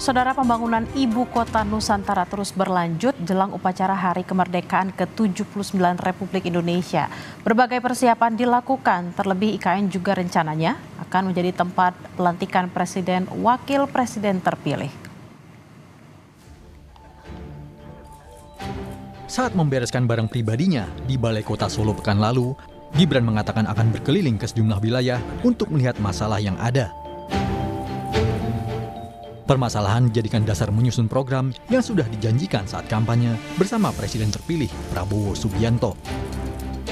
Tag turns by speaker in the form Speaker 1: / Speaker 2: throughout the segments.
Speaker 1: Saudara, pembangunan Ibu Kota Nusantara terus berlanjut jelang upacara Hari Kemerdekaan ke-79 Republik Indonesia. Berbagai persiapan dilakukan, terlebih IKN juga rencananya akan menjadi tempat pelantikan Presiden Wakil Presiden terpilih.
Speaker 2: Saat membereskan barang pribadinya di Balai Kota Solo pekan lalu, Gibran mengatakan akan berkeliling ke sejumlah wilayah untuk melihat masalah yang ada. Permasalahan dijadikan dasar menyusun program yang sudah dijanjikan saat kampanye bersama Presiden terpilih Prabowo Subianto.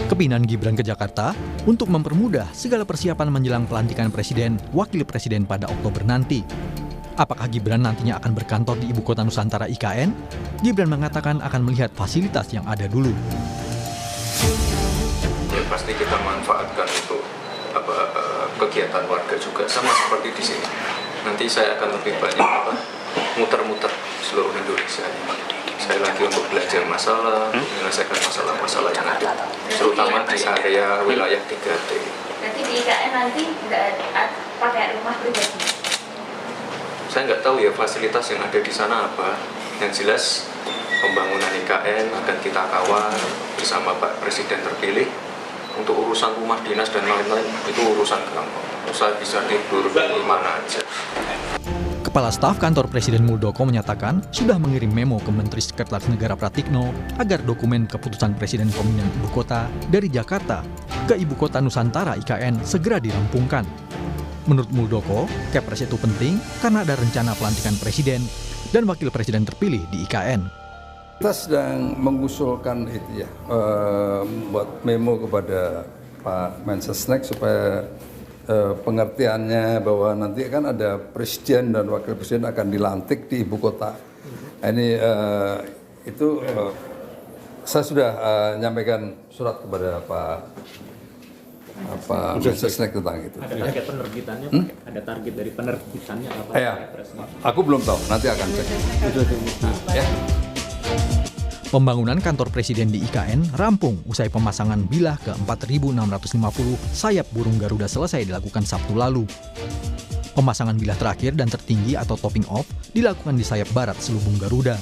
Speaker 2: Kepindahan Gibran ke Jakarta untuk mempermudah segala persiapan menjelang pelantikan Presiden Wakil Presiden pada Oktober nanti. Apakah Gibran nantinya akan berkantor di Ibu Kota Nusantara IKN? Gibran mengatakan akan melihat fasilitas yang ada dulu.
Speaker 3: Ya, pasti kita manfaatkan untuk kegiatan warga juga, sama seperti di sini. Nanti saya akan lebih banyak muter-muter seluruh Indonesia. Saya lagi untuk belajar masalah, menyelesaikan masalah-masalah yang ada, terutama di area wilayah 3T.
Speaker 4: Nanti di IKN nanti nggak pakai rumah pribadi?
Speaker 3: Saya nggak tahu ya fasilitas yang ada di sana apa. Yang jelas pembangunan IKN akan kita kawal bersama Pak Presiden terpilih. Untuk urusan rumah dinas dan lain-lain itu urusan gampang. Saya bisa tidur di mana aja.
Speaker 2: Kepala Staf Kantor Presiden Muldoko menyatakan sudah mengirim memo ke Menteri Sekretaris Negara Pratikno agar dokumen keputusan Presiden pemindahan Ibu Kota dari Jakarta ke Ibu Kota Nusantara IKN segera dirampungkan. Menurut Muldoko, Kepres itu penting karena ada rencana pelantikan Presiden dan Wakil Presiden terpilih di IKN.
Speaker 5: Kita sedang mengusulkan itu ya, buat memo kepada Pak Mensesnek supaya pengertiannya bahwa nanti kan ada Presiden dan Wakil Presiden akan dilantik di Ibu Kota. Ini saya sudah nyampaikan surat kepada Pak Mensesnek tentang itu.
Speaker 6: Ada target penerbitannya, ada target dari penerbitannya apa?
Speaker 5: Ya, aku belum tahu, nanti akan cek. Ya.
Speaker 2: Pembangunan kantor Presiden di IKN rampung usai pemasangan bilah ke 4.650 sayap burung Garuda selesai dilakukan Sabtu lalu. Pemasangan bilah terakhir dan tertinggi atau topping off dilakukan di sayap barat selubung Garuda.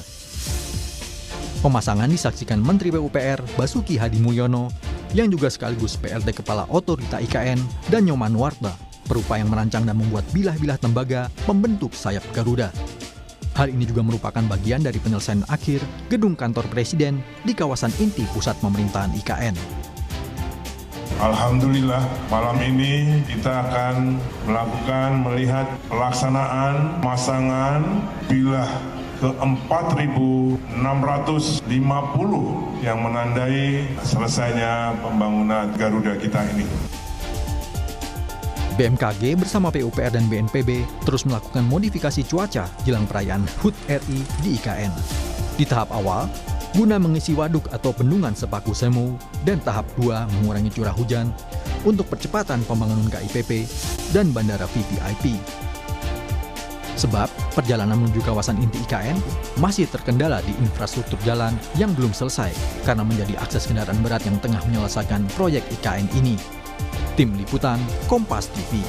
Speaker 2: Pemasangan disaksikan Menteri PUPR Basuki Hadi Mulyono yang juga sekaligus PLT Kepala Otorita IKN dan Nyoman Warta, perupa yang merancang dan membuat bilah-bilah tembaga pembentuk sayap Garuda. Hal ini juga merupakan bagian dari penyelesaian akhir gedung kantor Presiden di kawasan inti pusat pemerintahan IKN.
Speaker 7: Alhamdulillah, malam ini kita akan melihat pelaksanaan pemasangan bilah ke-4.650 yang menandai selesainya pembangunan Garuda kita ini.
Speaker 2: BMKG bersama PUPR dan BNPB terus melakukan modifikasi cuaca jelang perayaan HUT RI di IKN. Di tahap awal, guna mengisi waduk atau bendungan Sepaku Semo, dan tahap 2 mengurangi curah hujan untuk percepatan pembangunan KIPP dan Bandara VVIP. Sebab perjalanan menuju kawasan inti IKN masih terkendala di infrastruktur jalan yang belum selesai karena menjadi akses kendaraan berat yang tengah menyelesaikan proyek IKN ini. Tim Liputan Kompas TV.